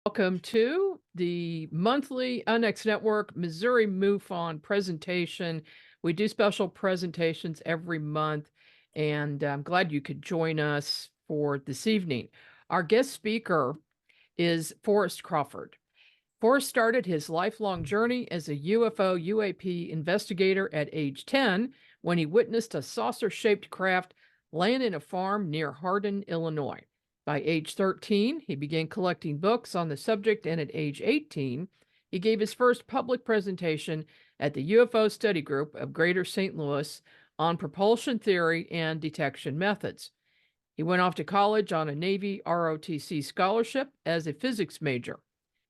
Welcome to the monthly Unnex Network Missouri MUFON presentation. We do special presentations every month, and I'm glad you could join us for this evening. Our guest speaker is Forrest Crawford. Forrest started his lifelong journey as a UFO UAP investigator at age 10 when he witnessed a saucer-shaped craft land in a farm near Hardin, Illinois. By age 13, he began collecting books on the subject, and at age 18, he gave his first public presentation at the UFO Study Group of Greater St. Louis on propulsion theory and detection methods. He went off to college on a Navy R.O.T.C. scholarship as a physics major.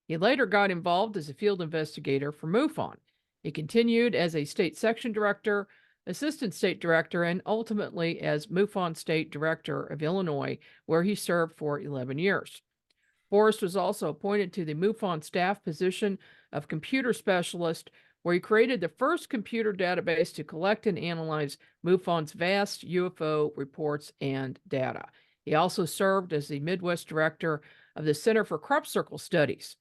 He later got involved as a field investigator for MUFON. He continued as a state section director, assistant state director, and ultimately as MUFON State Director of Illinois, where he served for 11 years. Forrest was also appointed to the MUFON staff position of computer specialist, where he created the first computer database to collect and analyze MUFON's vast UFO reports and data. He also served as the Midwest director of the Center for Crop Circle Studies.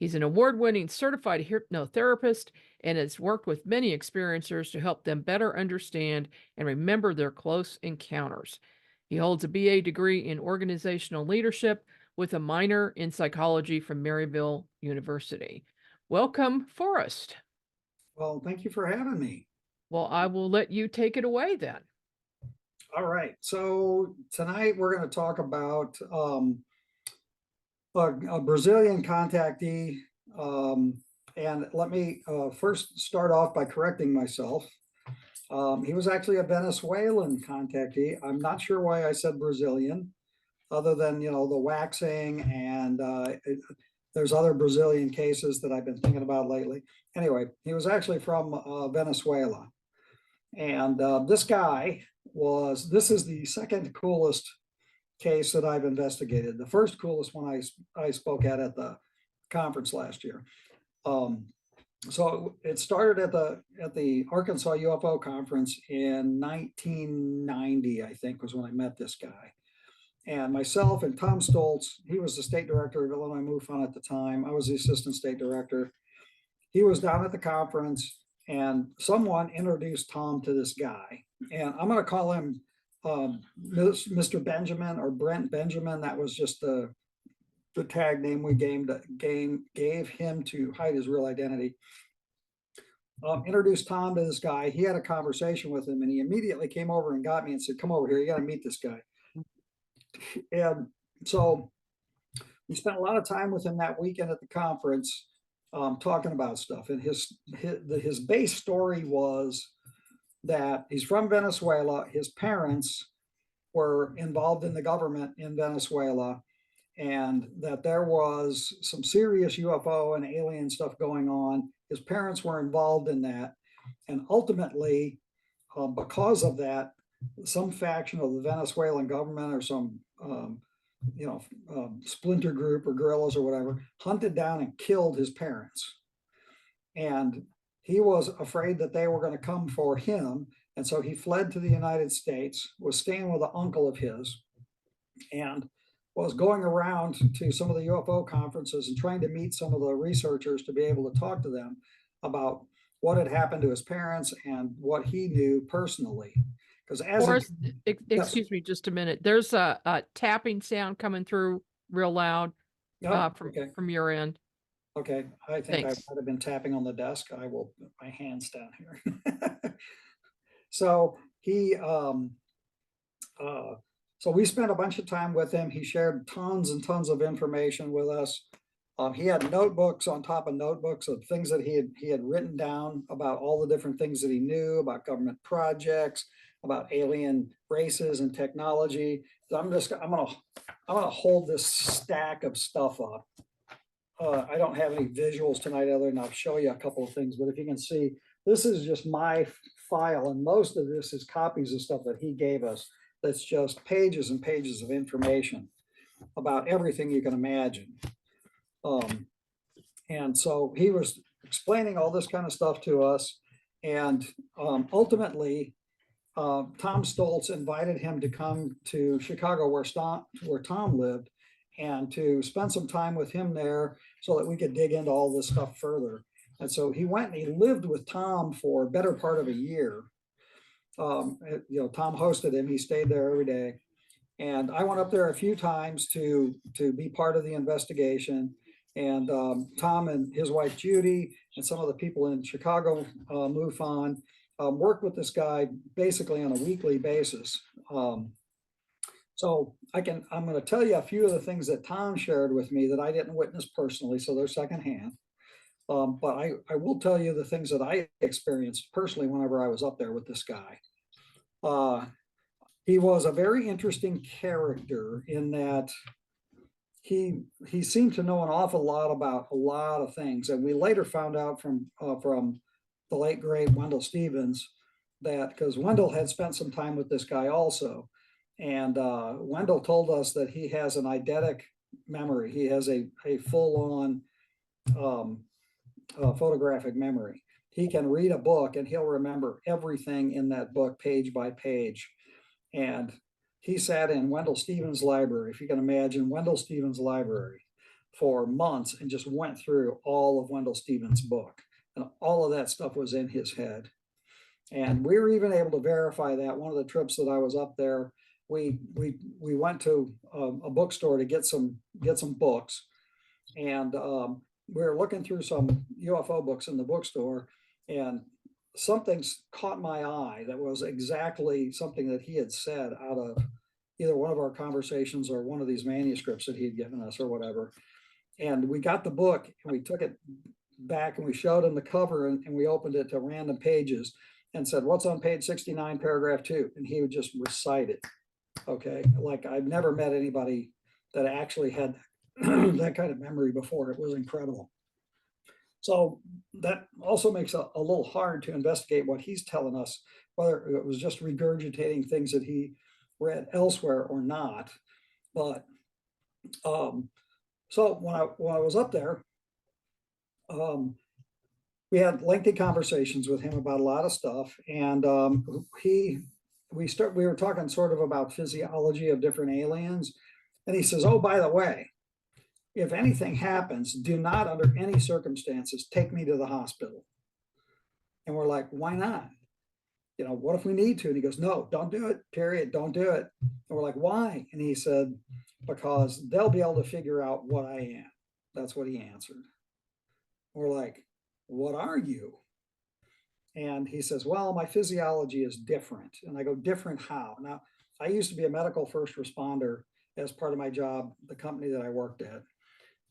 He's an award-winning certified hypnotherapist and has worked with many experiencers to help them better understand and remember their close encounters. He holds a BA degree in organizational leadership with a minor in psychology from Maryville University. Welcome, Forrest. Well, thank you for having me. Well, I will let you take it away then. All right. So tonight we're going to talk about a Brazilian contactee. And let me first start off by correcting myself. He was actually a Venezuelan contactee. I'm not sure why I said Brazilian, other than, the waxing and there's other Brazilian cases that I've been thinking about lately. Anyway, he was actually from Venezuela. And this is the second coolest case that I've investigated. The first coolest one I spoke at the conference last year. So it started at the Arkansas UFO Conference in 1990, I think, was when I met this guy. And myself and Tom Stoltz, he was the state director of Illinois MUFON at the time. I was the assistant state director. He was down at the conference, and someone introduced Tom to this guy. And I'm going to call him Mr. Benjamin or Brent Benjamin. That was just the tag name we gave him to hide his real identity. Introduced Tom to this guy. He had a conversation with him, and he immediately came over and got me and said, "Come over here. You got to meet this guy." And so we spent a lot of time with him that weekend at the conference, talking about stuff. And his base story was that he's from Venezuela. His parents were involved in the government in Venezuela, and that there was some serious UFO and alien stuff going on. His parents were involved in that. And ultimately, because of that, some faction of the Venezuelan government or some, splinter group or guerrillas or whatever, hunted down and killed his parents. And he was afraid that they were going to come for him. And so he fled to the United States, was staying with an uncle of his, and was going around to some of the UFO conferences and trying to meet some of the researchers to be able to talk to them about what had happened to his parents and what he knew personally. Because excuse me just a minute. There's a tapping sound coming through real loud from your end. Okay, I think I might have been tapping on the desk. I will put my hands down here. So so we spent a bunch of time with him. He shared tons and tons of information with us. He had notebooks on top of notebooks of things that he had written down about all the different things that he knew about government projects, about alien races and technology. So I'm gonna hold this stack of stuff up. I don't have any visuals tonight other than I'll show you a couple of things, but if you can see, this is just my file, and most of this is copies of stuff that he gave us. That's just pages and pages of information about everything you can imagine. And so he was explaining all this kind of stuff to us, and ultimately, Tom Stoltz invited him to come to Chicago, where Tom lived, and to spend some time with him there so that we could dig into all this stuff further. And so he went and he lived with Tom for a better part of a year. Tom hosted him. He stayed there every day. And I went up there a few times to be part of the investigation. And Tom and his wife Judy and some of the people in Chicago MUFON worked with this guy basically on a weekly basis. So I'm going to tell you a few of the things that Tom shared with me that I didn't witness personally, so they're secondhand. But I will tell you the things that I experienced personally whenever I was up there with this guy. He was a very interesting character in that he seemed to know an awful lot about a lot of things, and we later found out from the late great Wendell Stevens that because Wendell had spent some time with this guy also, and Wendell told us that he has an eidetic memory. He has a full-on photographic memory. He can read a book and he'll remember everything in that book page by page. And he sat in Wendell Stevens' library, if you can imagine Wendell Stevens' library, for months and just went through all of Wendell Stevens' book. And all of that stuff was in his head. And we were even able to verify that. One of the trips that I was up there, we went to a bookstore to get some books. And we were looking through some UFO books in the bookstore, and something's caught my eye that was exactly something that he had said out of either one of our conversations or one of these manuscripts that he had given us or whatever. And we got the book and we took it back and we showed him the cover and we opened it to random pages and said, "What's on page 69, paragraph 2?" And he would just recite it. Okay. Like I've never met anybody that actually had that kind of memory before. It was incredible. So that also makes it a little hard to investigate what he's telling us, whether it was just regurgitating things that he read elsewhere or not. But so when I was up there, we had lengthy conversations with him about a lot of stuff, and we were talking sort of about physiology of different aliens, and he says, "Oh, by the way, if anything happens, do not under any circumstances take me to the hospital." And we're like, "Why not? What if we need to?" And he goes, "No, don't do it, period. Don't do it." And we're like, "Why?" And he said, "Because they'll be able to figure out what I am." That's what he answered. We're like, "What are you?" And he says, "Well, my physiology is different." And I go, "Different how?" Now, I used to be a medical first responder as part of my job, the company that I worked at.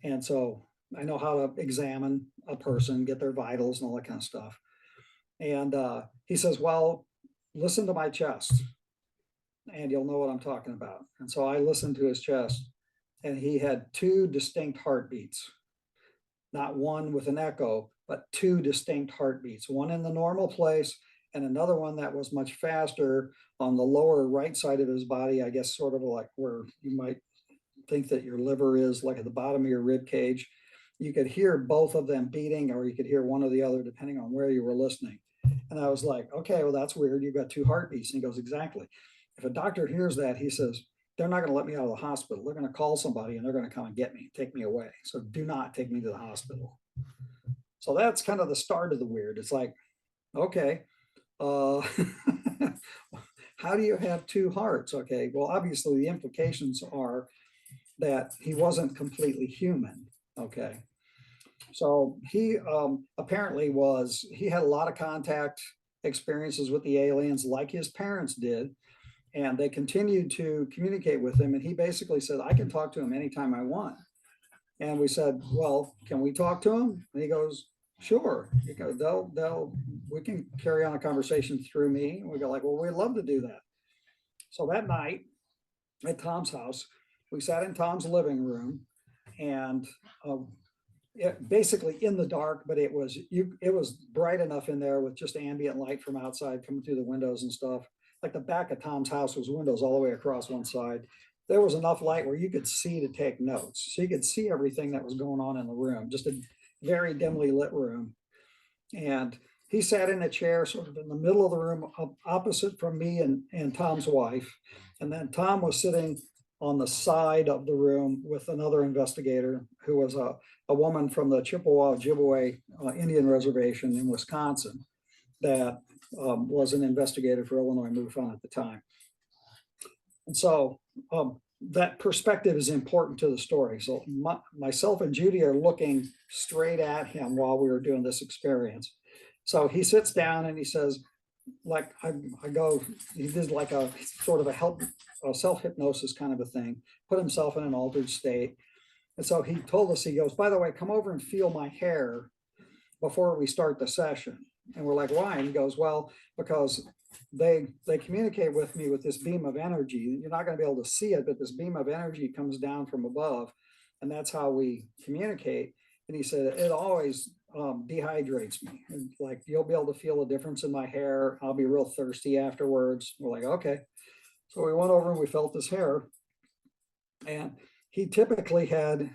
And so I know how to examine a person, get their vitals and all that kind of stuff. And he says, "Well, listen to my chest and you'll know what I'm talking about." And so I listened to his chest, and he had 2 distinct heartbeats, not one with an echo, but 2 distinct heartbeats, one in the normal place and another one that was much faster on the lower right side of his body, I guess sort of like where you might think that your liver is, like at the bottom of your rib cage. You could hear both of them beating, or you could hear one or the other depending on where you were listening. And I was like, "Okay, well, that's weird. You've got 2 heartbeats." And he goes, "Exactly. If a doctor hears that," he says, "they're not going to let me out of the hospital. They're going to call somebody and they're going to come and get me, take me away. So do not take me to the hospital." So that's kind of the start of the weird. It's like, okay, uh, how do you have 2 hearts? Okay, well, obviously the implications are that he wasn't completely human. Okay. So he apparently he had a lot of contact experiences with the aliens like his parents did. And they continued to communicate with him. And he basically said, "I can talk to him anytime I want." And we said, "Well, can we talk to him?" And he goes, "Sure." He goes, we can carry on a conversation through me. And we go like, "Well, we'd love to do that." So that night at Tom's house, we sat in Tom's living room, and basically in the dark, but it was bright enough in there with just ambient light from outside coming through the windows and stuff. Like the back of Tom's house was windows all the way across one side. There was enough light where you could see to take notes. So you could see everything that was going on in the room, just a very dimly lit room. And he sat in a chair sort of in the middle of the room opposite from me and Tom's wife. And then Tom was sitting on the side of the room with another investigator who was a woman from the Chippewa Ojibwe Indian Reservation in Wisconsin that was an investigator for Illinois MUFON at the time. And so that perspective is important to the story. So myself and Judy are looking straight at him while we were doing this experience. So he sits down and he says, like, I go, he did like a sort of a self-hypnosis kind of a thing, put himself in an altered state. And so he told us, he goes, by the way, come over and feel my hair before we start the session. And we're like, why? And he goes, well, because they communicate with me with this beam of energy. You're not going to be able to see it, but this beam of energy comes down from above, and that's how we communicate. And he said, it always dehydrates me. And like, you'll be able to feel a difference in my hair. I'll be real thirsty afterwards. We're like, okay. So we went over and we felt his hair, and he typically had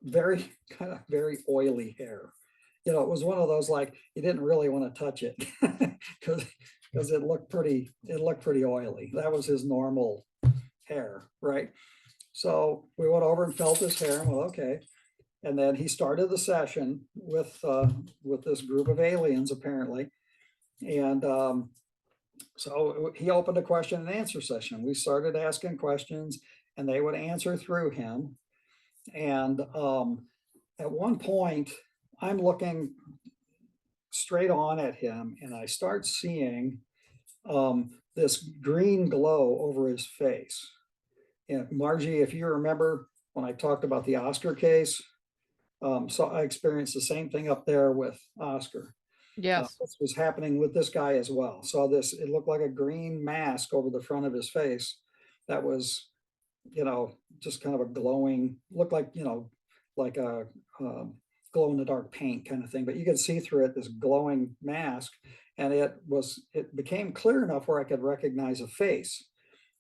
very oily hair. You know, it was one of those, like, you didn't really want to touch it because it looked pretty oily. That was his normal hair, right? So we went over and felt his hair, and well, okay. And then he started the session with this group of aliens, apparently. And so he opened a question and answer session. We started asking questions, and they would answer through him. And at one point, I'm looking straight on at him, and I start seeing this green glow over his face. And Margie, if you remember when I talked about the Oscar case, so I experienced the same thing up there with Oscar. Yes. This was happening with this guy as well. So it looked like a green mask over the front of his face that was, you know, just kind of a glowing, looked like, you know, like a glow in the dark paint kind of thing, but you could see through it, this glowing mask. And it became clear enough where I could recognize a face.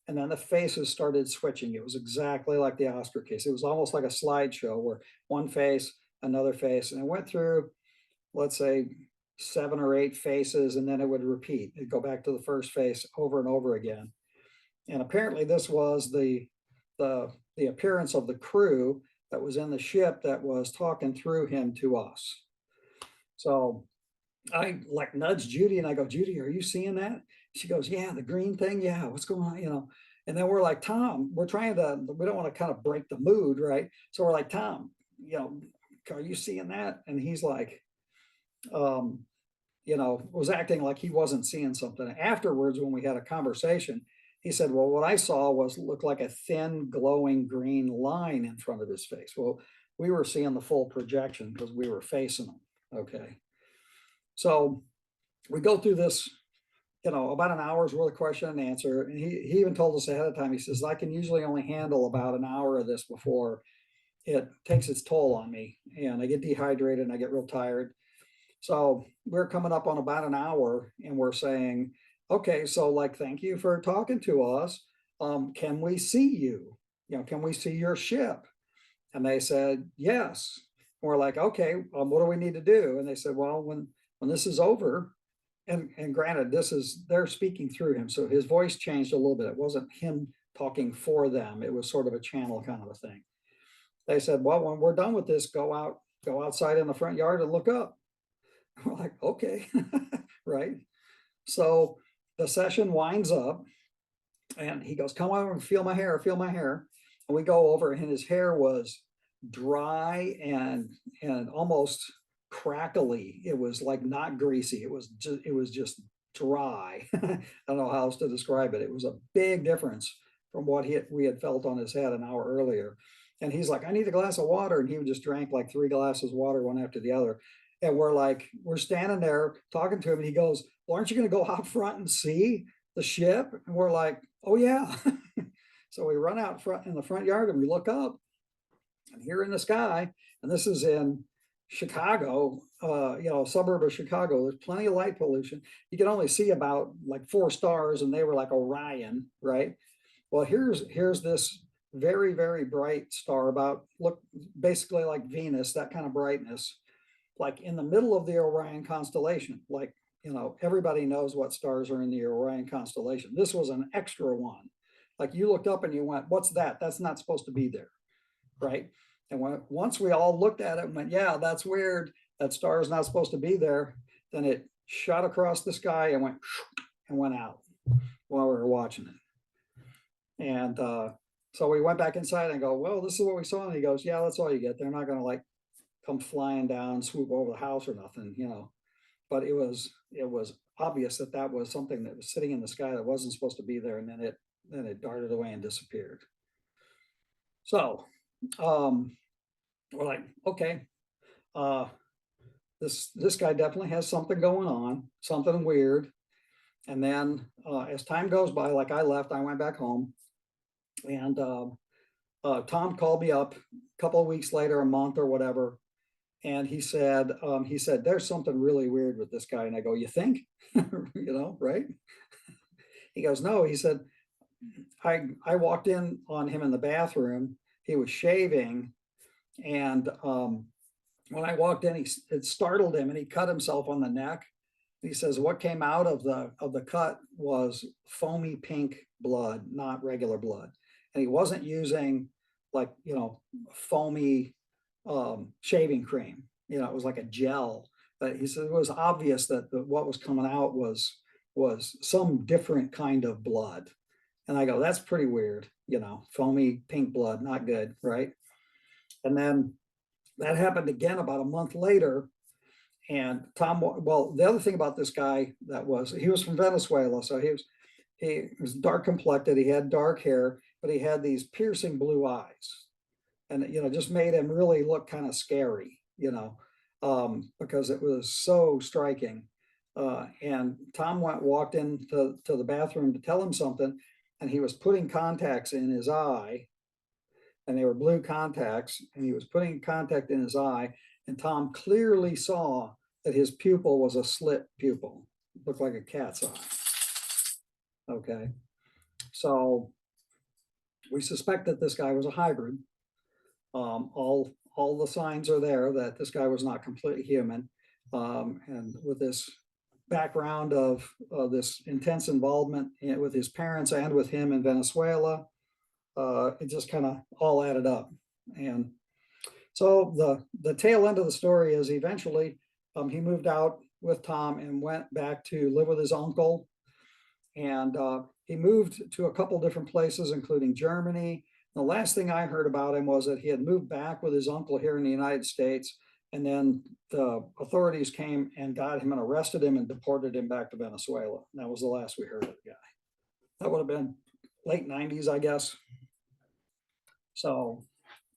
And then the faces started switching. It was exactly like the Oscar case. It was almost like a slideshow where one face, another face, and it went through, let's say, 7 or 8 faces, and then it would repeat. It'd go back to the first face over and over again. And apparently this was the appearance of the crew that was in the ship that was talking through him to us. So I like nudged Judy and I go, Judy, are you seeing that? She goes, yeah, the green thing. Yeah, what's going on? You know, and then we're like, Tom, we don't want to kind of break the mood, right? So we're like, Tom, you know, are you seeing that? And he's like, you know, was acting like he wasn't seeing something. Afterwards, when we had a conversation, he said, well, what I saw looked like a thin, glowing green line in front of his face. Well, we were seeing the full projection because we were facing him. Okay. So we go through this, you know, about an hour's worth of question and answer. And he even told us ahead of time, he says, I can usually only handle about an hour of this before it takes its toll on me. And I get dehydrated and I get real tired. So we're coming up on about an hour and we're saying, okay, so like, thank you for talking to us. Can we see you? You know, can we see your ship? And they said, yes. And we're like, okay, what do we need to do? And they said, well, when this is over, and granted, they're speaking through him. So his voice changed a little bit. It wasn't him talking for them. It was sort of a channel kind of a thing. They said, well, when we're done with this, go outside in the front yard and look up. We're like, okay, right. So the session winds up and he goes, come over and feel my hair. And we go over and his hair was dry and almost crackly. It was like not greasy. It was just dry. I don't know how else to describe it. It was a big difference from what we had felt on his head an hour earlier. And he's like, I need a glass of water. And he just drank like 3 glasses of water, one after the other. And we're standing there talking to him. And he goes, well, aren't you going to go out front and see the ship? And we're like, oh yeah. So we run out front in the front yard and we look up and here in the sky, and this is in Chicago, you know, suburb of Chicago, there's plenty of light pollution. You can only see about like 4 stars and they were like Orion, right? Well, here's this very, very bright star look basically like Venus, that kind of brightness, like in the middle of the Orion constellation. Like, you know, everybody knows what stars are in the Orion constellation. This was an extra one. like you looked up and you went, what's that? That's not supposed to be there, right? And once we all looked at it and went, yeah, that's weird. That star is not supposed to be there. Then it shot across the sky and went out while we were watching it. And so we went back inside and go, well, this is what we saw. And he goes, yeah, that's all you get. They're not going to like come flying down, swoop over the house or nothing, you know. But it was obvious that that was something that was sitting in the sky that wasn't supposed to be there, and then it darted away and disappeared. So we're like, okay, this guy definitely has something going on, something weird. And then as time goes by, like I left, I went back home, and Tom called me up a couple of weeks later, a month or whatever, and he said, there's something really weird with this guy. And I go, you think? You know, right? He goes, no. He said, I walked in on him in the bathroom. He was shaving, and when I walked in, it startled him, and he cut himself on the neck. He says what came out of the cut was foamy pink blood, not regular blood, and he wasn't using like, you know, foamy shaving cream. You know, it was like a gel. But he said it was obvious that what was coming out was some different kind of blood. And I go, that's pretty weird. You know, foamy pink blood, not good, right? And then that happened again about a month later. And Tom, well, the other thing about this guy he was from Venezuela, so he was dark complected, he had dark hair, but he had these piercing blue eyes, and you know, just made him really look kind of scary, you know, because it was so striking. And Tom walked into the bathroom to tell him something, and he was putting contacts in his eye, and they were blue contacts, and he was putting contact in his eye. And Tom clearly saw that his pupil was a slit pupil, it looked like a cat's eye. Okay, so we suspect that this guy was a hybrid. All the signs are there that this guy was not completely human, and with this background of this intense involvement with his parents and with him in Venezuela, it just kind of all added up. And so the tail end of the story is eventually he moved out with Tom and went back to live with his uncle. And he moved to a couple different places, including Germany. The last thing I heard about him was that he had moved back with his uncle here in the United States. And then the authorities came and got him and arrested him and deported him back to Venezuela. And that was the last we heard of the guy. That would have been late 90s, I guess. So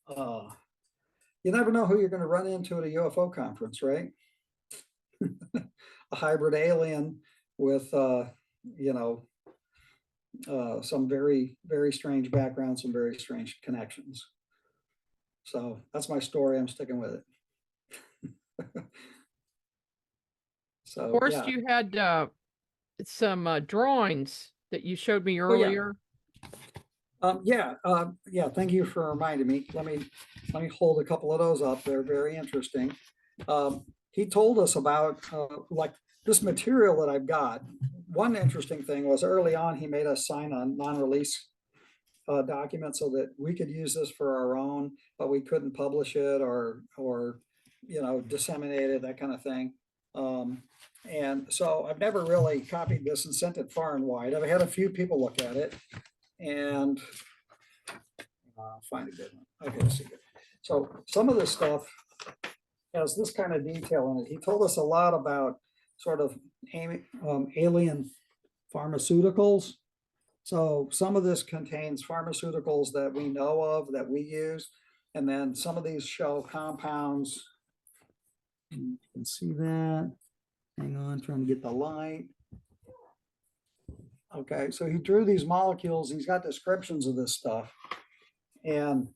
you never know who you're going to run into at a UFO conference, right? A hybrid alien with, you know, some very, very strange background, some very strange connections. So that's my story. I'm sticking with it. So, Of course, yeah. you had some drawings that you showed me Oh, yeah. earlier. Yeah. Thank you for reminding me. Let me hold a couple of those up. They're very interesting. He told us about like this material that I've got. One interesting thing was early on, he made us sign a non-release document so that we could use this for our own, but we couldn't publish it or you know, disseminate it, that kind of thing. And so I've never really copied this and sent it far and wide. I've had a few people look at it, and find a good one. Okay, let's see. So some of this stuff has this kind of detail in it. He told us a lot about sort of alien pharmaceuticals. So some of this contains pharmaceuticals that we know of, that we use, and then some of these show compounds. You can see that. Hang on, trying to get the light. Okay, so he drew these molecules. He's got descriptions of this stuff. And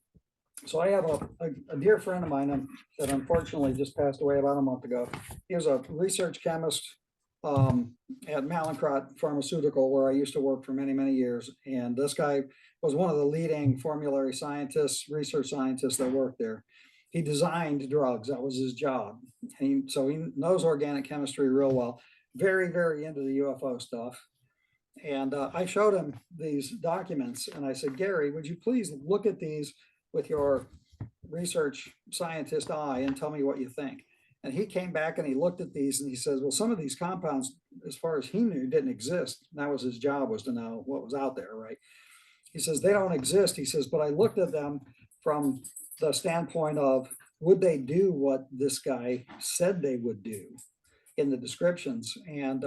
so I have a dear friend of mine that unfortunately just passed away about a month ago. He was a research chemist at Mallinckrodt Pharmaceutical, where I used to work for many, many years. And this guy was one of the leading formulary scientists, research scientists that worked there. He designed drugs. That was his job. So he knows organic chemistry real well. Very, very into the UFO stuff. And I showed him these documents and I said, Gary, would you please look at these with your research scientist eye and tell me what you think? And he came back and he looked at these and he says, well, some of these compounds, as far as he knew, didn't exist. That was his job, was to know what was out there, right? He says, they don't exist. He says, but I looked at them from the standpoint of, would they do what this guy said they would do in the descriptions? And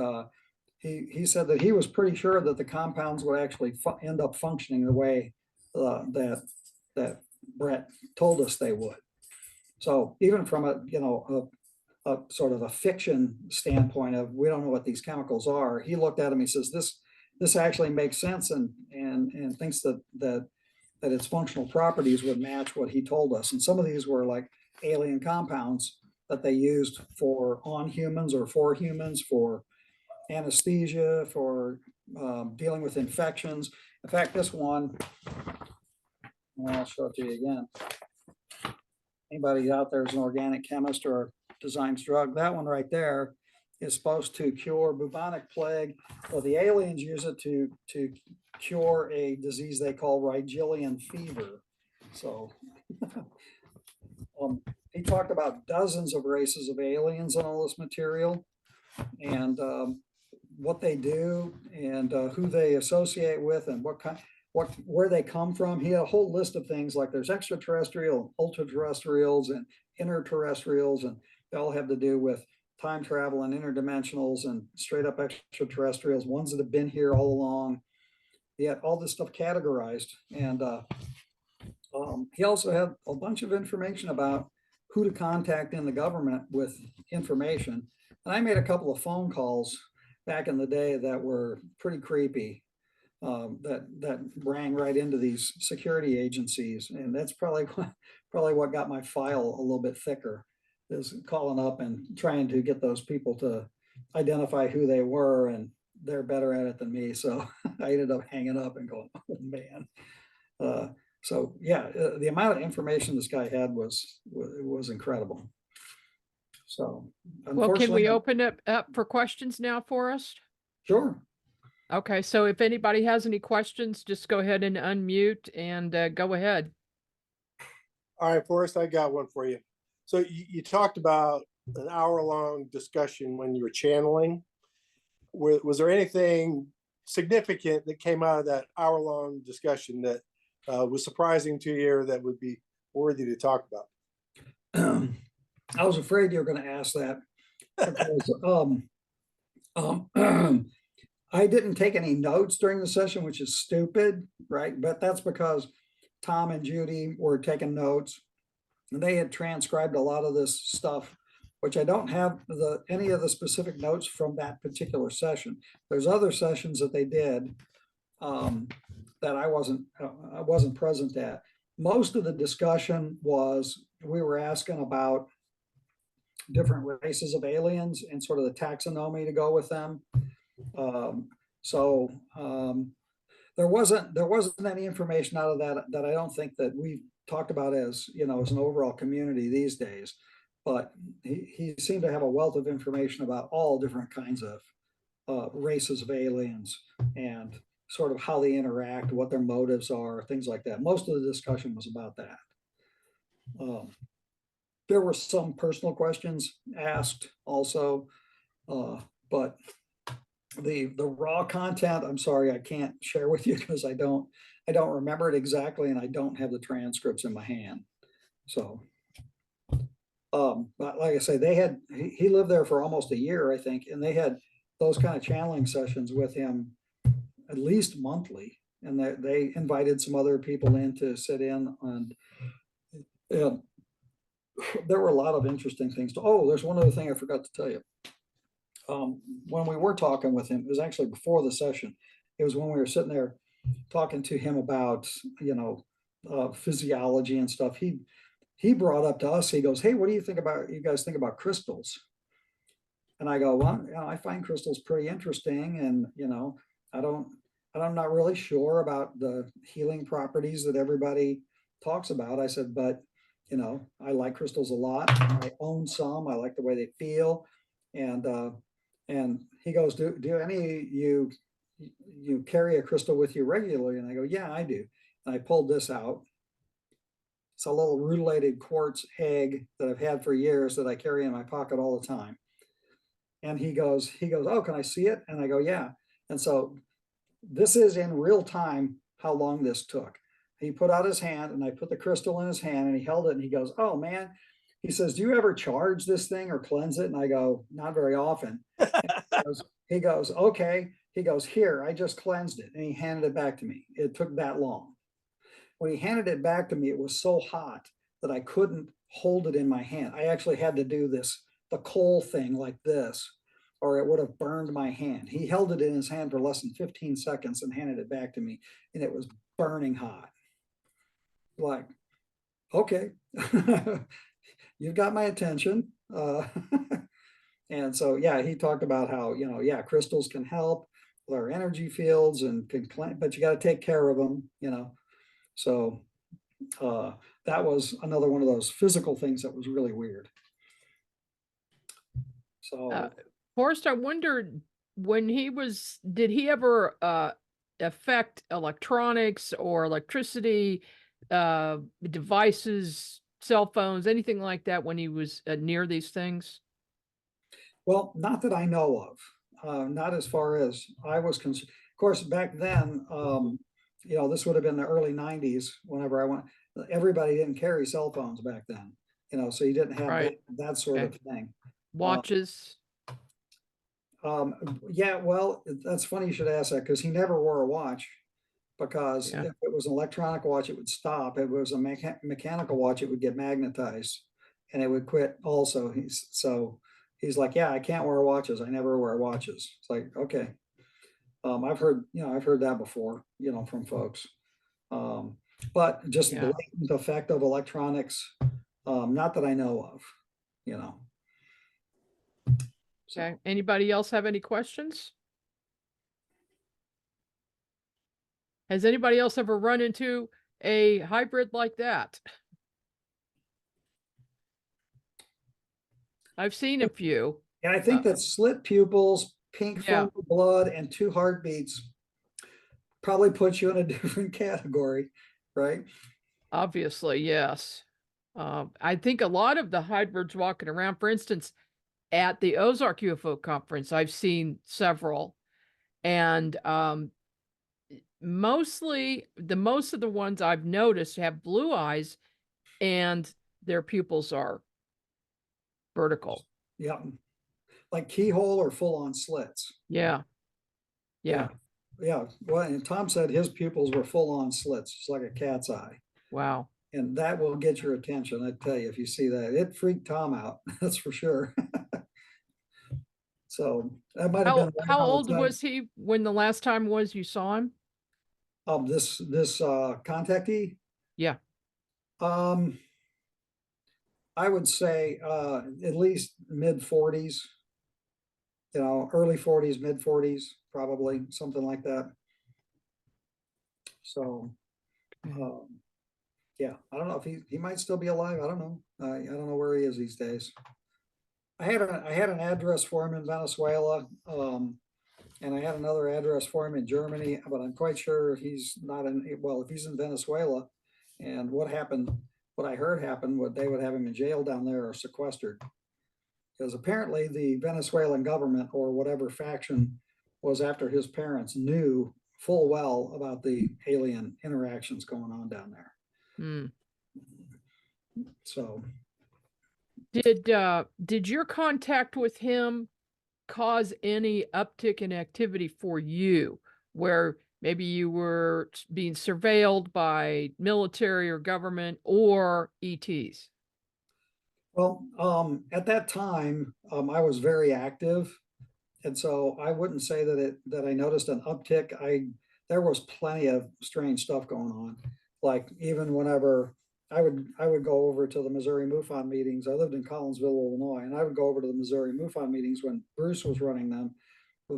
he said that he was pretty sure that the compounds would actually end up functioning the way that Brett told us they would. So even from a sort of a fiction standpoint of, we don't know what these chemicals are, he looked at them, he says, this actually makes sense, and thinks that its functional properties would match what he told us. And some of these were like alien compounds that they used on humans or for humans, for anesthesia, for dealing with infections. In fact, this one, well, I'll show it to you again. Anybody out there is an organic chemist or designs drug. That one right there is supposed to cure bubonic plague. Well, the aliens use it to cure a disease they call Rigelian fever. So he talked about dozens of races of aliens in all this material, and what they do, and who they associate with, and where they come from. He had a whole list of things, like there's extraterrestrial, ultra-terrestrials, and interterrestrials, and they all have to do with time travel and interdimensionals and straight up extraterrestrials, ones that have been here all along. He had all this stuff categorized. And he also had a bunch of information about who to contact in the government with information. And I made a couple of phone calls back in the day that were pretty creepy, that rang right into these security agencies. And that's probably what got my file a little bit thicker, is calling up and trying to get those people to identify who they were, and they're better at it than me. So I ended up hanging up and going, oh man. So yeah, the amount of information this guy had was incredible. So well, can we open it up for questions now, Forrest? Sure. Okay, so if anybody has any questions, just go ahead and unmute and go ahead. All right, Forrest, I got one for you. So you talked about an hour-long discussion when you were channeling. Was there anything significant that came out of that hour-long discussion that was surprising to you, or that would be worthy to talk about? I was afraid you were going to ask that, because I didn't take any notes during the session, which is stupid, right? But that's because Tom and Judy were taking notes, and they had transcribed a lot of this stuff, which I don't have any of the specific notes from that particular session. There's other sessions that they did that I wasn't present at. Most of the discussion was, we were asking about different races of aliens and sort of the taxonomy to go with them. There wasn't any information out of that I don't think that we talked about as an overall community these days. But he seemed to have a wealth of information about all different kinds of races of aliens, and sort of how they interact, what their motives are, things like that. Most of the discussion was about that. There were some personal questions asked also, but the raw content, I'm sorry, I can't share with you, because I don't remember it exactly, and I don't have the transcripts in my hand. So, but like I say, he lived there for almost a year, I think, and they had those kind of channeling sessions with him at least monthly, and they invited some other people in to sit in, and there were a lot of interesting things. There's one other thing I forgot to tell you. When we were talking with him, it was actually before the session. It was when we were sitting there talking to him about, physiology and stuff. He brought up to us, he goes, hey, what do you guys think about crystals? And I go, well, I find crystals pretty interesting. And, I'm not really sure about the healing properties that everybody talks about. I said, but, I like crystals a lot. I own some. I like the way they feel. And he goes, do any of you you carry a crystal with you regularly? And I go, yeah, I do. And I pulled this out. It's a little rutilated quartz egg that I've had for years that I carry in my pocket all the time. And he goes, oh, can I see it? And I go, yeah. And so this is in real time how long this took. He put out his hand and I put the crystal in his hand and he held it and he goes, oh man. He says, do you ever charge this thing or cleanse it? And I go, not very often. He goes, okay. He goes, here, I just cleansed it. And he handed it back to me. It took that long. When he handed it back to me, it was so hot that I couldn't hold it in my hand. I actually had to do the coal thing like this, or it would have burned my hand. He held it in his hand for less than 15 seconds and handed it back to me, and it was burning hot. Like, okay, you've got my attention. And so, yeah, he talked about how, yeah, crystals can help with our energy fields and can, but you got to take care of them, So that was another one of those physical things that was really weird. So, Forrest, I wondered when did he ever affect electronics or electricity devices, cell phones, anything like that when he was near these things? well, not that I know of, not as far as I was concerned. Of course, back then, this would have been the early 90s whenever I went. Everybody didn't carry cell phones back then, so you didn't have Right. that sort of thing. Watches. Yeah, well, that's funny you should ask that because he never wore a watch because if it was an electronic watch, it would stop. If it was a mechanical watch, it would get magnetized and it would quit also. He's like, yeah, I can't wear watches. I never wear watches. It's like, okay. I've heard that before, from folks. But just the latent effect of electronics, not that I know of, Okay. Anybody else have any questions? Has anybody else ever run into a hybrid like that? I've seen a few. Yeah, I think that slit pupils, pink foam blood, and 2 heartbeats probably puts you in a different category, right? Obviously, yes. I think a lot of the hybrids walking around, for instance, at the Ozark UFO Conference, I've seen several. And most of the ones I've noticed have blue eyes and their pupils are vertical. Yeah. Like keyhole or full on slits. Yeah. Yeah. Well, and Tom said his pupils were full on slits. It's like a cat's eye. Wow. And that will get your attention. I tell you, if you see that, it freaked Tom out. That's for sure. So that might have been. How old was he when the last time was you saw him? This contactee? Yeah. I would say at least mid 40s, early 40s, mid 40s, probably something like that. So, yeah, I don't know if he might still be alive. I don't know. I don't know where he is these days. I had an address for him in Venezuela, and I had another address for him in Germany, but I'm quite sure he's not if he's in Venezuela, and what I heard happened, they would have him in jail down there or sequestered. Because apparently the Venezuelan government or whatever faction was after his parents knew full well about the alien interactions going on down there. Hmm. So did your contact with him cause any uptick in activity for you, where maybe you were being surveilled by military or government or ETs? Well, at that time, I was very active, and so I wouldn't say that I noticed an uptick. There was plenty of strange stuff going on. Like even whenever I would go over to the Missouri MUFON meetings. I lived in Collinsville, Illinois, and I would go over to the Missouri MUFON meetings when Bruce was running them,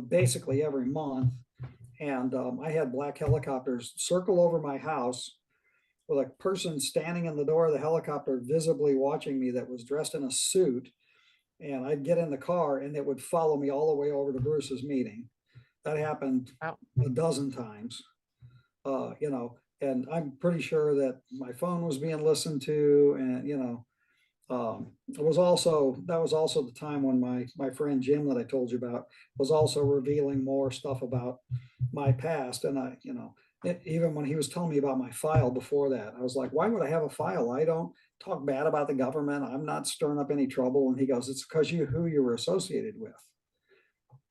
basically every month. And I had black helicopters circle over my house with a person standing in the door of the helicopter visibly watching me that was dressed in a suit. And I'd get in the car and it would follow me all the way over to Bruce's meeting. That happened Wow. a dozen times. You know, and I'm pretty sure that my phone was being listened to, and you know, that was also the time when my friend Jim that I told you about was also revealing more stuff about my past. And I, you know, even when he was telling me about my file before that, I was like, why would I have a file? I don't talk bad about the government. I'm not stirring up any trouble. And he goes, it's because who you were associated with.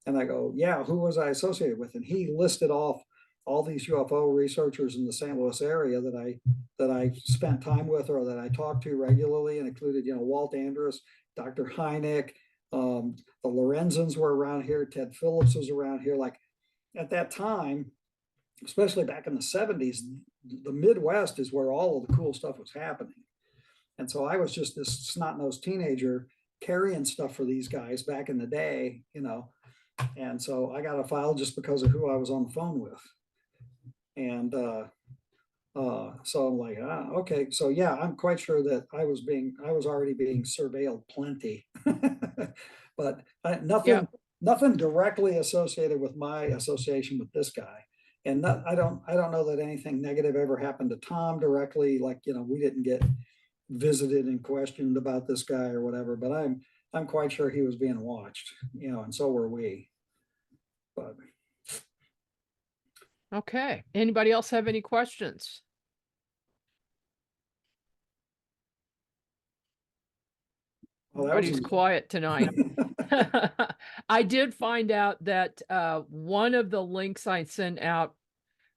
And I go, yeah, who was I associated with? And he listed off all these UFO researchers in the St. Louis area that I spent time with or that I talked to regularly, and included, you know, Walt Andrus, Dr. Hynek, the Lorenzens were around here, Ted Phillips was around here. Like at that time, especially back in the 70s, the Midwest is where all of the cool stuff was happening. And so I was just this snot-nosed teenager carrying stuff for these guys back in the day, you know. And so I got a file just because of who I was on the phone with. And so I'm like, okay. So yeah, I'm quite sure that I was already being surveilled plenty, but nothing directly associated with my association with this guy. And I don't know that anything negative ever happened to Tom directly. Like, you know, we didn't get visited and questioned about this guy or whatever, but I'm quite sure he was being watched, you know, and so were we. But Okay. Anybody else have any questions? Everybody's quiet tonight. I did find out that one of the links I sent out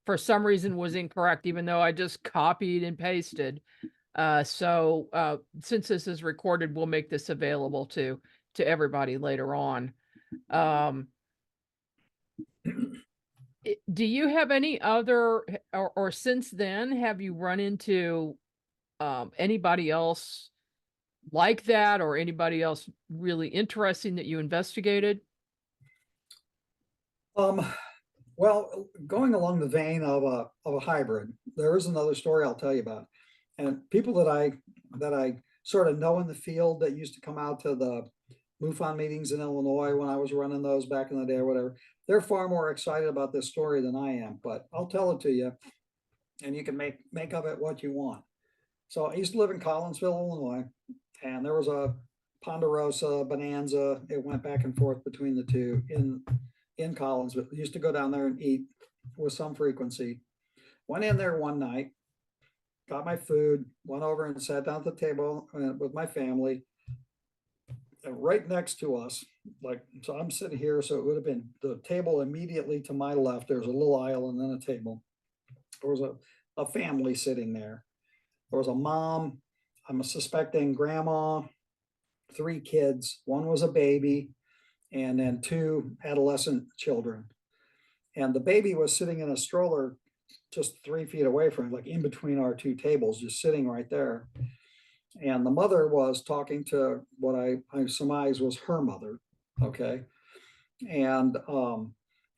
for some reason was incorrect, even though I just copied and pasted. So since this is recorded, we'll make this available to everybody later on. Do you have any other, or since then, have you run into anybody else like that, or anybody else really interesting that you investigated? Well, going along the vein of a hybrid, there is another story I'll tell you about. And people that I sort of know in the field that used to come out to the MUFON meetings in Illinois when I was running those back in the day or whatever, they're far more excited about this story than I am, but I'll tell it to you and you can make of it what you want. So I used to live in Collinsville, Illinois, and there was a Ponderosa Bonanza. It went back and forth between the two in Collinsville. I used to go down there and eat with some frequency. Went in there one night, got my food, went over and sat down at the table with my family. And right next to us, like, so I'm sitting here, so it would have been the table immediately to my left. There's a little aisle and then a table. There was a family sitting there. There was a mom, I'm suspecting grandma, 3 kids. One was a baby, and then 2 adolescent children. And the baby was sitting in a stroller just 3 feet away from him, like in between our 2 tables, just sitting right there. And the mother was talking to what I surmise was her mother. Okay. And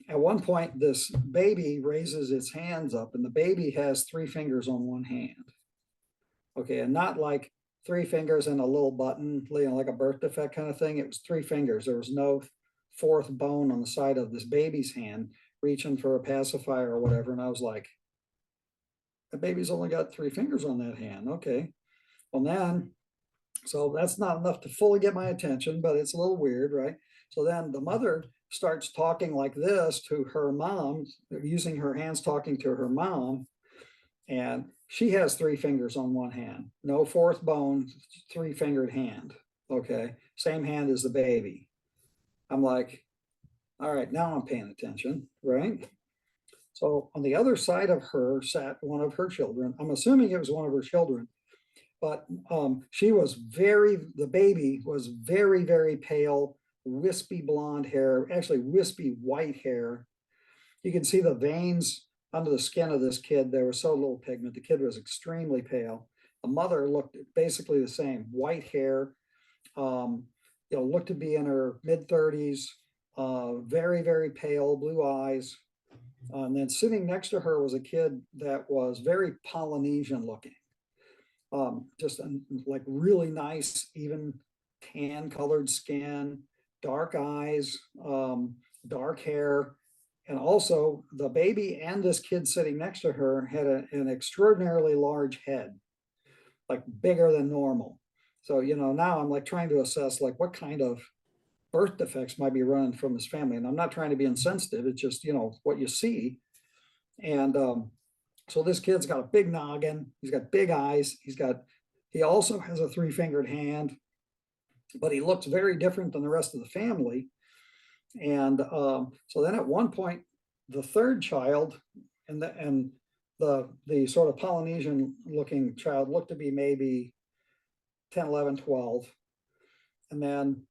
at one point, this baby raises its hands up, and the baby has 3 fingers on one hand. Okay. And not like 3 fingers and a little button, you know, like a birth defect kind of thing. It was 3 fingers. There was no 4th bone on the side of this baby's hand reaching for a pacifier or whatever. And I was like, the baby's only got 3 fingers on that hand. Okay. Well, then, so that's not enough to fully get my attention, but it's a little weird, right? So then the mother starts talking like this to her mom, using her hands talking to her mom. And she has 3 fingers on one hand, no 4th bone, 3-fingered hand. Okay. Same hand as the baby. I'm like, all right, now I'm paying attention, right? So on the other side of her sat one of her children. I'm assuming it was one of her children, but the baby was very, very pale, wispy blonde hair, actually wispy white hair. You can see the veins under the skin of this kid. There was so little pigment. The kid was extremely pale. The mother looked basically the same, white hair, looked to be in her mid-30s, very, very pale, blue eyes. And then sitting next to her was a kid that was very Polynesian looking. Just like really nice, even tan colored skin, dark eyes, dark hair. And also the baby and this kid sitting next to her had an extraordinarily large head, like bigger than normal. So, now I'm like trying to assess like what kind of birth defects might be running from this family. And I'm not trying to be insensitive. It's just, what you see. And so this kid's got a big noggin. He's got big eyes. He also has a 3-fingered hand, but he looks very different than the rest of the family. And so then at one point, the third child and the sort of Polynesian looking child looked to be maybe 10, 11, 12. And then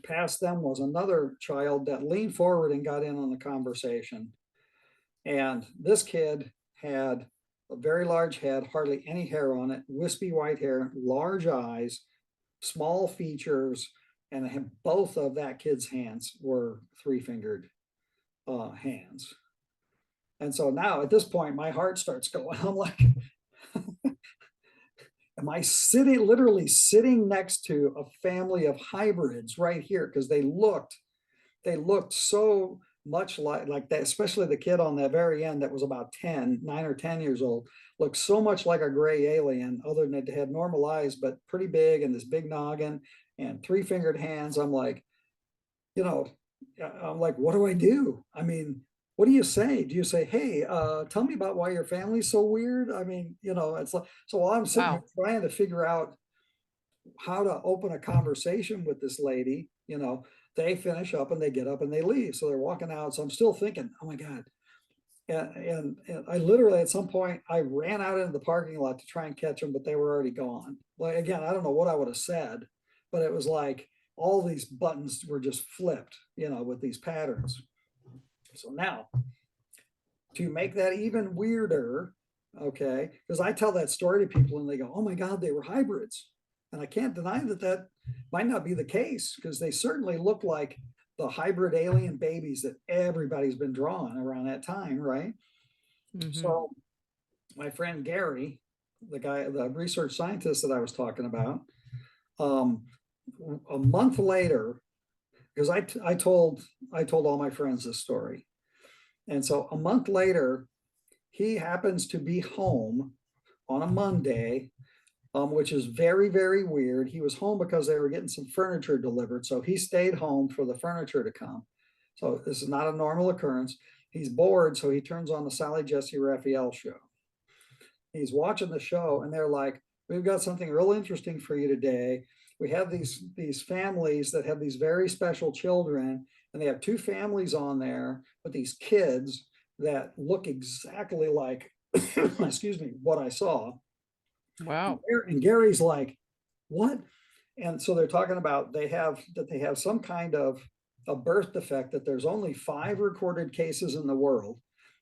past them was another child that leaned forward and got in on the conversation. And this kid had a very large head, hardly any hair on it, wispy white hair, large eyes, small features, and both of that kid's hands were 3-fingered hands. And so now at this point, my heart starts going. I'm like, am I literally sitting next to a family of hybrids right here? Because they looked so much like that, especially the kid on the very end that was about 9 or 10 years old, looked so much like a gray alien, other than it had normal eyes, but pretty big and this big noggin and 3-fingered hands. I'm like, what do I do? I mean, what do you say? Do you say, hey, tell me about why your family's so weird? I mean, it's like, so while I'm sitting here trying to figure out how to open a conversation with this lady, they finish up and they get up and they leave. So they're walking out. So I'm still thinking, oh my God. And I literally, at some point, I ran out into the parking lot to try and catch them, but they were already gone. Like, again, I don't know what I would have said, but it was like all these buttons were just flipped, with these patterns. So now, to make that even weirder, okay, because I tell that story to people and they go, oh my God, they were hybrids. And I can't deny that might not be the case, because they certainly look like the hybrid alien babies that everybody's been drawing around that time, right? Mm-hmm. So my friend Gary, the research scientist that I was talking about, a month later, because I told all my friends this story. And so a month later, he happens to be home on a Monday, which is very, very weird. He was home because they were getting some furniture delivered. So he stayed home for the furniture to come. So this is not a normal occurrence. He's bored, so he turns on the Sally Jesse Raphael show. He's watching the show and they're like, we've got something real interesting for you today. We have these families that have these very special children, and they have 2 families on there with these kids that look exactly like, excuse me, what I saw. Wow. And Gary's like, what? And so they're talking about they have some kind of a birth defect, that there's only 5 recorded cases in the world.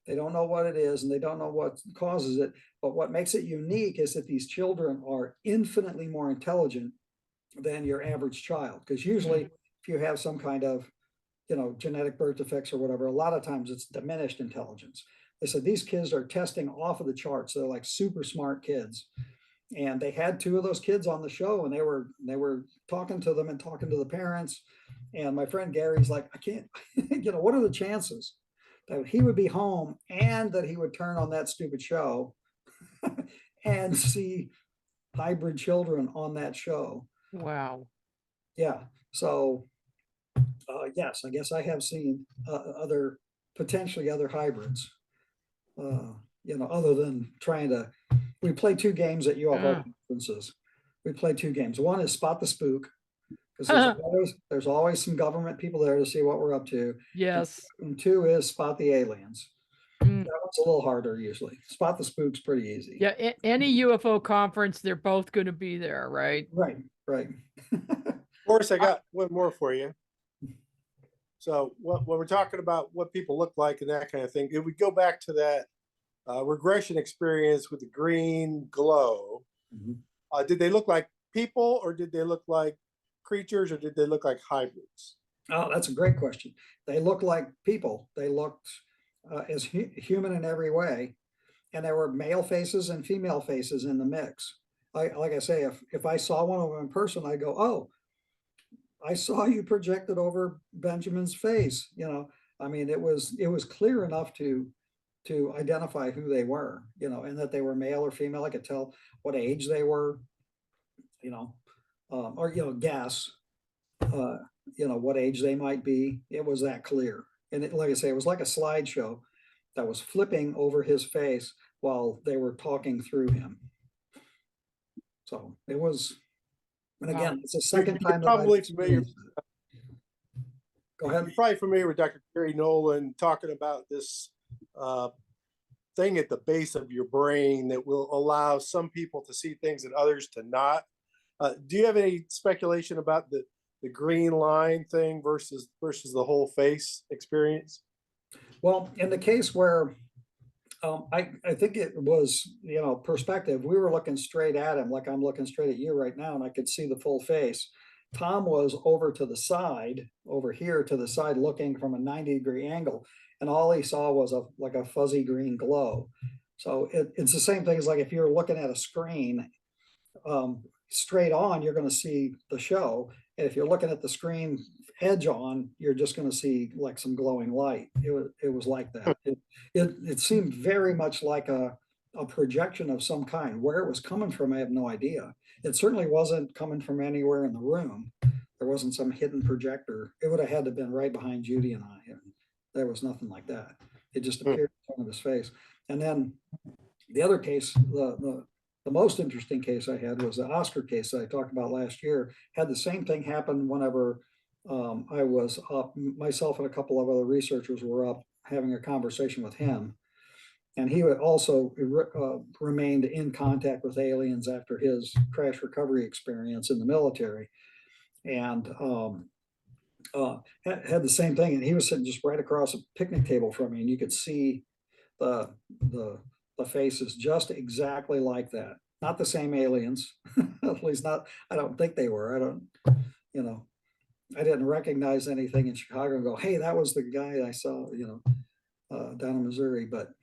They don't know what it is and they don't know what causes it. But what makes it unique is that these children are infinitely more intelligent than your average child. Because usually if you have some kind of, genetic birth defects or whatever, a lot of times it's diminished intelligence. They said these kids are testing off of the charts. They're like super smart kids. And they had 2 of those kids on the show, and they were talking to them and talking to the parents. And my friend Gary's like, I can't, what are the chances that he would be home and that he would turn on that stupid show and see hybrid children on that show? Wow. Yeah. So, yes, I guess I have seen potentially other hybrids, other than trying to. We play 2 games at UFO conferences. We play 2 games. One is Spot the Spook, because there's always some government people there to see what we're up to. Yes. And 2 is Spot the Aliens. That one's a little harder usually. Spot the Spook's pretty easy. Yeah, any UFO conference, they're both going to be there, right? Right. Of course, I got one more for you. So when we're talking about what people look like and that kind of thing, if we go back to that regression experience with the green glow, did they look like people, or did they look like creatures, or did they look like hybrids? Oh, that's a great question. They looked like people. They looked as human in every way. And there were male faces and female faces in the mix. Like I say, if I saw one of them in person, I go, oh, I saw you projected over Benjamin's face. I mean, it was clear enough to identify who they were, you know, and that they were male or female. I could tell what age they were, you know, or, you know, guess, you know, what age they might be. It was that clear. And it, like I say, it was like a slideshow that was flipping over his face while they were talking through him. So it was, and again, it's the second You're time that I've probably familiar. experienced it. Go ahead. You're probably familiar with Dr. Terry Nolan talking about this thing at the base of your brain that will allow some people to see things and others to not. Do you have any speculation about the green line thing versus the whole face experience? Well, in the case where I think it was, you know, perspective, we were looking straight at him like I'm looking straight at you right now, and I could see the full face. Tom was over to the side, over here to the side, looking from a 90-degree angle, and all he saw was like a fuzzy green glow. So it's the same thing as like if you're looking at a screen straight on, you're going to see the show. And if you're looking at the screen edge on, you're just going to see like some glowing light. It was like that. It seemed very much like a projection of some kind. Where it was coming from, I have no idea. It certainly wasn't coming from anywhere in the room. There wasn't some hidden projector. It would have had to have been right behind Judy and I. And there was nothing like that. It just appeared in front of his face. And then the other case, the most interesting case I had was the Oscar case that I talked about last year. Had the same thing happen whenever I was up. Myself and a couple of other researchers were up having a conversation with him. And he would also remained in contact with aliens after his crash recovery experience in the military. And had the same thing. And he was sitting just right across a picnic table from me, and you could see the faces just exactly like that. Not the same aliens, at least not, I don't think they were. I don't, you know, I didn't recognize anything in Chicago and go, hey, that was the guy I saw, you know, down in Missouri. But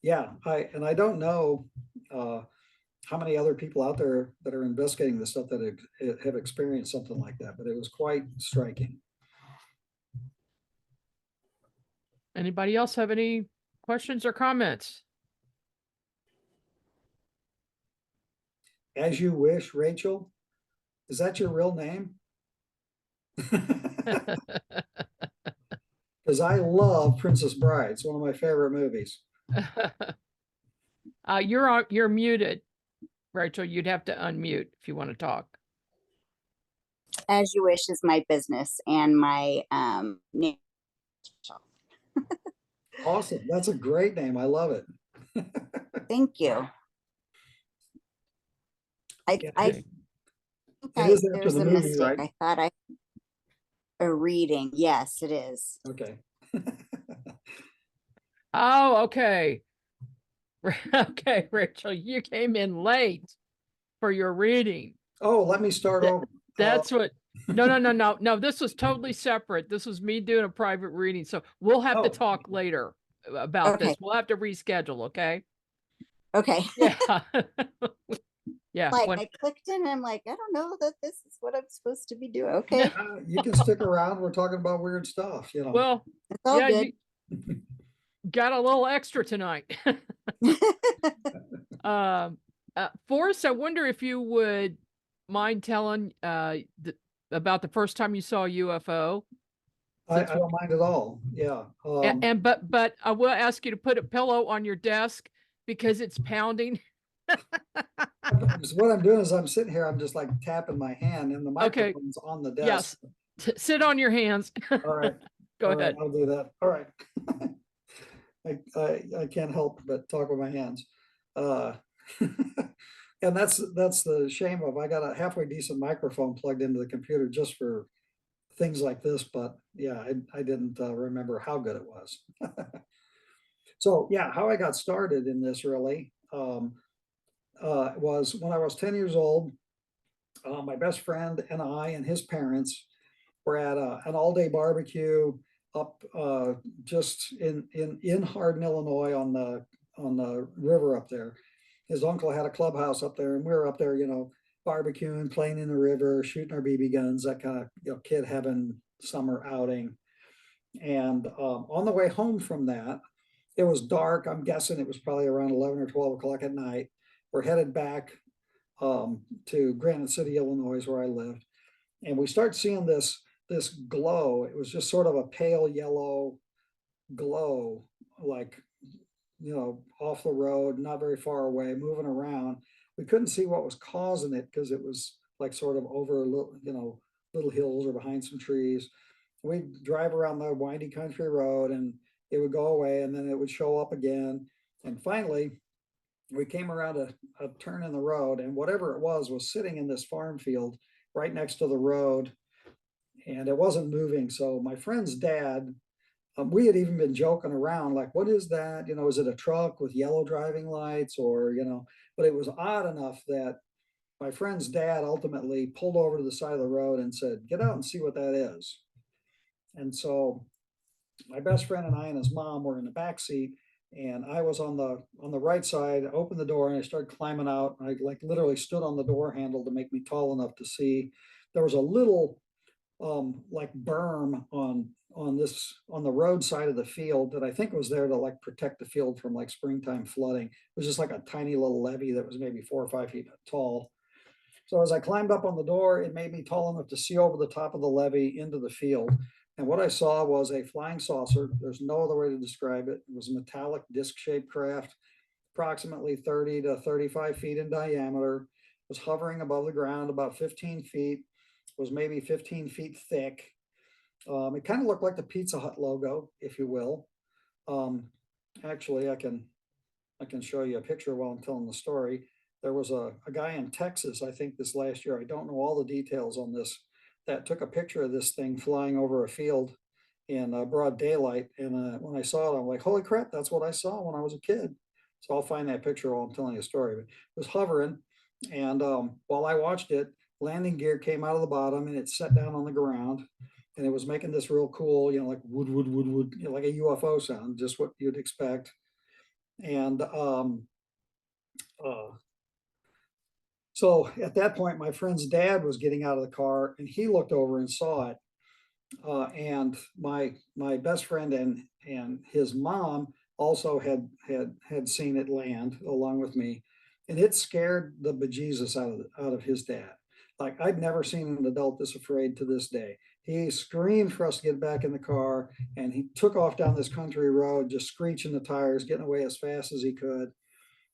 yeah, I don't know how many other people out there that are investigating this stuff that have experienced something like that, but it was quite striking. Anybody else have any questions or comments? As you wish, Rachel. Is that your real name? Because I love Princess Bride. It's one of my favorite movies. You're muted, Rachel. You'd have to unmute if you want to talk. As you wish is my business and my name. Awesome. That's a great name. I love it. Thank you. It is after there's the a movie, mistake. right? I thought a reading. Yes, it is. Okay. Oh, okay. Okay, Rachel, you came in late for your reading. Oh, let me start over. That's what. No. This was totally separate. This was me doing a private reading. So we'll have to talk later about this. We'll have to reschedule. Okay. Okay. Yeah. Yeah. Like I clicked in and I'm like, I don't know that this is what I'm supposed to be doing. Okay. You can stick around. We're talking about weird stuff, you know. Well, It's all yeah, good. you got a little extra tonight. Forrest, I wonder if you would mind telling about the first time you saw a UFO. I don't mind at all. Yeah. But I will ask you to put a pillow on your desk because it's pounding. What I'm doing is I'm sitting here, I'm just like tapping my hand and the microphone's on the desk. Yes. Sit on your hands. All right. Go All ahead. Right, I'll do that. All right. I can't help but talk with my hands. And that's the shame of, I got a halfway decent microphone plugged into the computer just for things like this, but yeah, I didn't remember how good it was. So yeah, how I got started in this really was when I was 10 years old. My best friend and I and his parents were at an all-day barbecue up just in Hardin, Illinois, on the river up there. His uncle had a clubhouse up there, and we were up there, you know, barbecuing, playing in the river, shooting our BB guns, that kind of, you know, kid having summer outing. And on the way home from that, it was dark. I'm guessing it was probably around 11 or 12 o'clock at night. We're headed back to Granite City, Illinois, where I lived. And we start seeing this glow. It was just sort of a pale yellow glow, like, off the road, not very far away, moving around. We couldn't see what was causing it because it was like sort of over little hills or behind some trees. We'd drive around the windy country road and it would go away and then it would show up again. And finally, we came around a turn in the road, and whatever it was sitting in this farm field right next to the road, and it wasn't moving. So my friend's dad, we had even been joking around, like, what is that? Is it a truck with yellow driving lights or, but it was odd enough that my friend's dad ultimately pulled over to the side of the road and said, get out and see what that is. And so my best friend and I and his mom were in the back seat, and I was on the right side, opened the door, and I started climbing out. I like literally stood on the door handle to make me tall enough to see. There was a little like berm on the road side of the field that I think was there to like protect the field from like springtime flooding. It was just like a tiny little levee that was maybe 4 or 5 feet tall. So as I climbed up on the door, it made me tall enough to see over the top of the levee into the field. And what I saw was a flying saucer. There's no other way to describe it. It was a metallic disc-shaped craft, approximately 30 to 35 feet in diameter. It was hovering above the ground about 15 feet. It was maybe 15 feet thick. It kind of looked like the Pizza Hut logo, if you will. Actually, I can show you a picture while I'm telling the story. There was a guy in Texas, I think this last year, I don't know all the details on this, that took a picture of this thing flying over a field in broad daylight. And when I saw it, I'm like, holy crap, that's what I saw when I was a kid. So I'll find that picture while I'm telling you a story. But it was hovering. And while I watched it, landing gear came out of the bottom and it set down on the ground. And it was making this real cool, like wood, like a UFO sound, just what you'd expect. And so at that point, my friend's dad was getting out of the car and he looked over and saw it. And my best friend and his mom also had seen it land along with me, and it scared the bejesus out of his dad. Like, I'd never seen an adult this afraid to this day. He screamed for us to get back in the car, and he took off down this country road, just screeching the tires, getting away as fast as he could.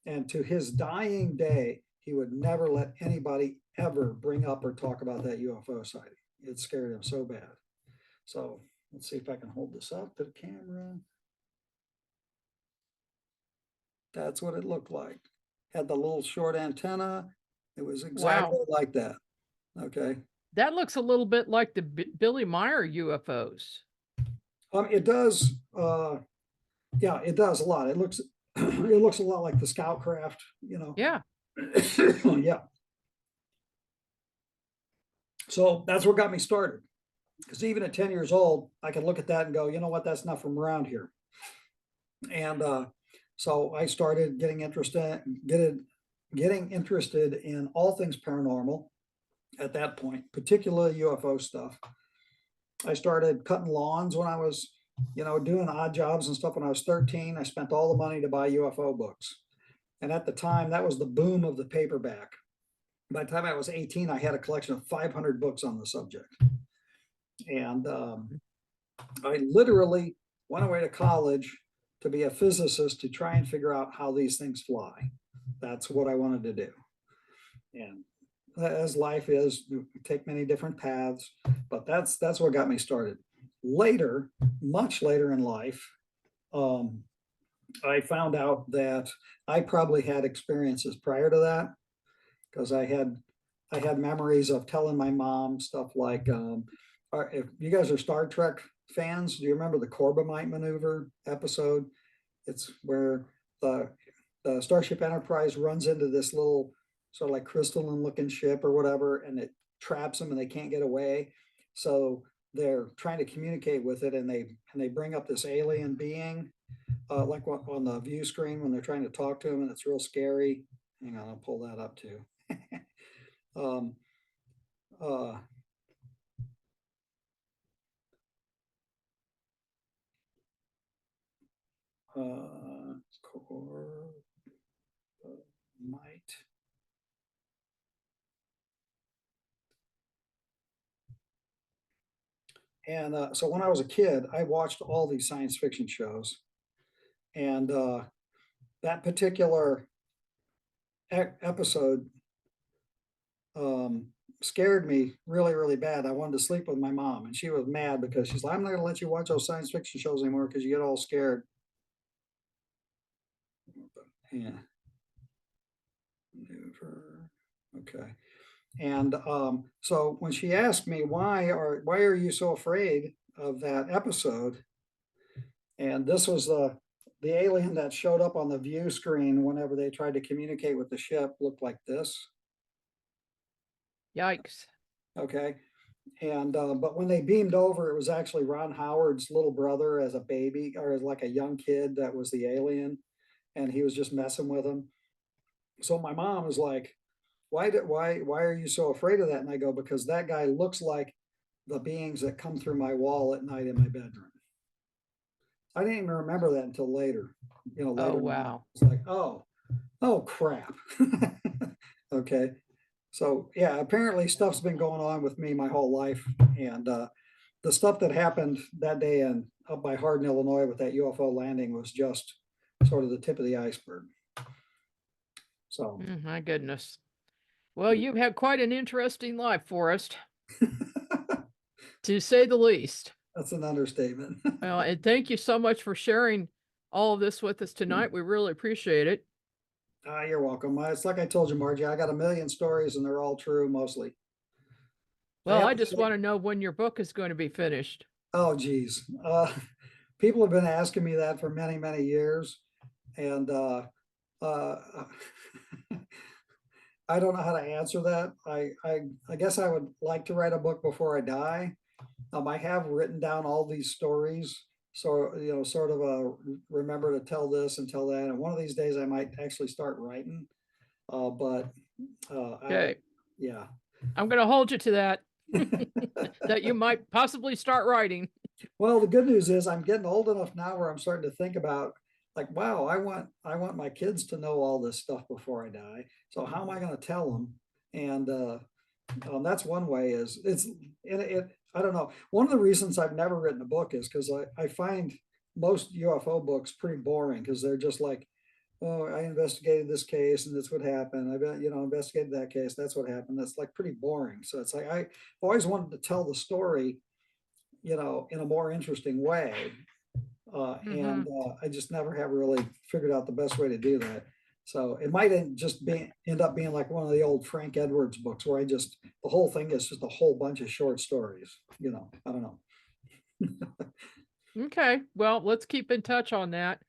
And to his dying day, he would never let anybody ever bring up or talk about that UFO sighting. It scared him so bad. So let's see if I can hold this up to the camera. That's what it looked like. Had the little short antenna. It was exactly like that. Okay. That looks a little bit like the Billy Meyer UFOs. It does. Yeah, it does a lot. It looks it looks a lot like the scout craft, Yeah. Yeah. So that's what got me started. Because even at 10 years old, I could look at that and go, you know what, that's not from around here. And so I started getting interested in all things paranormal at that point, particularly UFO stuff. I started cutting lawns when I was, doing odd jobs and stuff when I was 13. I spent all the money to buy UFO books. And at the time, that was the boom of the paperback. By the time I was 18, I had a collection of 500 books on the subject. And I literally went away to college to be a physicist to try and figure out how these things fly. That's what I wanted to do. And as life is, you take many different paths, but that's what got me started. Later, much later in life, I found out that I probably had experiences prior to that, because I had memories of telling my mom stuff like, if you guys are Star Trek fans, do you remember the Corbomite maneuver episode? It's where the Starship Enterprise runs into this little sort of like crystalline looking ship or whatever, and it traps them and they can't get away. So they're trying to communicate with it, and they bring up this alien being, like on the view screen when they're trying to talk to him, and it's real scary. Hang on, I'll pull that up too. core might. And so when I was a kid, I watched all these science fiction shows. And that particular episode scared me really, really bad. I wanted to sleep with my mom, and she was mad because she's like, I'm not going to let you watch those science fiction shows anymore because you get all scared. Yeah. Okay. And so when she asked me why are you so afraid of that episode, and this was the alien that showed up on the view screen whenever they tried to communicate with the ship, looked like this. Yikes. Okay. And but when they beamed over, it was actually Ron Howard's little brother as a baby, or as like a young kid that was the alien, and he was just messing with him. So my mom was like, why are you so afraid of that? And I go, because that guy looks like the beings that come through my wall at night in my bedroom. I didn't even remember that until later. Later. Oh, wow. It's like, oh crap. Okay. So yeah, apparently stuff's been going on with me my whole life. And the stuff that happened that day up by Hardin, Illinois with that UFO landing was just sort of the tip of the iceberg. So My goodness. Well, you've had quite an interesting life, Forrest, to say the least. that's an understatement. Well, and thank you so much for sharing all of this with us tonight. We really appreciate it. You're welcome. It's like I told you, Margie, I got a million stories and they're all true mostly. Well, I have to just say- want to know when your book is going to be finished. Oh, geez. People have been asking me that for many, many years. And I don't know how to answer that. I guess I would like to write a book before I die. I have written down all these stories. So, sort of remember to tell this and tell that. And one of these days I might actually start writing. Okay. Yeah. I'm going to hold you to that, that you might possibly start writing. Well, the good news is I'm getting old enough now where I'm starting to think about, like, wow, I want my kids to know all this stuff before I die. So how am I going to tell them? And that's one way. I don't know. One of the reasons I've never written a book is because I find most UFO books pretty boring, because they're just like, oh, I investigated this case and that's what happened. I investigated that case. That's what happened. That's like pretty boring. So it's like, I've always wanted to tell the story, in a more interesting way. And I just never have really figured out the best way to do that. So it might end up being like one of the old Frank Edwards books where the whole thing is just a whole bunch of short stories. I don't know. Okay. Well, let's keep in touch on that.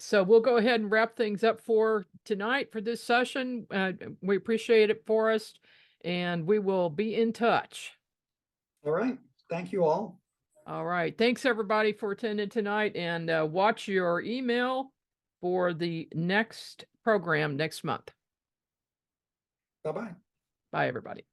So we'll go ahead and wrap things up for tonight for this session. We appreciate it, Forrest, and we will be in touch. All right. Thank you all. All right. Thanks, everybody, for attending tonight, and watch your email for the next program next month. Bye-bye. Bye, everybody.